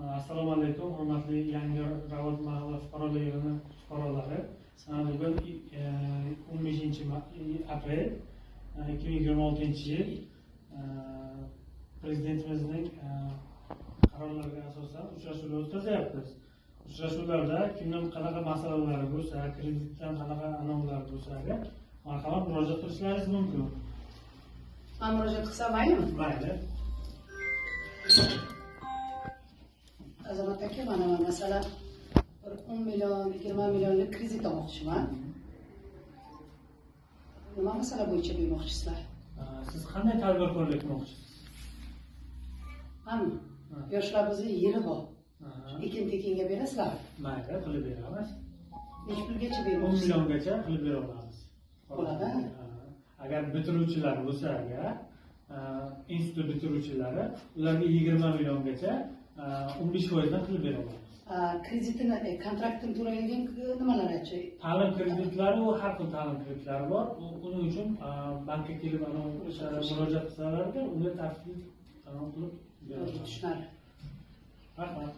Assalomu alaykum, hurmatli Yangi Rabot mahalla fuqarolari. Bugun 15-aprel 2026-yil Prezidentimizning qarorlariga asosan uchrashuvlar o'tkazyapmiz. Uchrashuvlarda kimning qanaqa masalalari bo'lsa, kreditdan qanaqa anonlar bo'lsa, marhamat murojaat qilishlaringiz mumkin. Men murojaat qilsam maylimi? Mayli. Azamat aka, mana masalan 10 million, 20 millionlik kredit olmoqchiman. Nima masala bo'yicha bermoqchisizlar? Siz qanday tadbirkorlik qilmoqchisiz? Hamma yoshlar bizni yeri bor. Ekin-tekinga berasizlar? Mayli, qilib beramiz. Necha pulgacha 10 bermoqchisiz? milliongacha qilib bera olamiz. Bo'ladi. Agar bitiruvchilar bo'lsa, institut bitiruvchilari, ularga 20 milliongacha 15% dan qilib bera olamiz. Kreditini, kontraktini to'lagan nimalar-chi? Ta'lim kreditlari, u har xil ta'lim kreditlari bor. Uning uchun bankka kelib murojaat qilsalar, unga tartibli qilib beramiz. Tushunarli. Rahmat.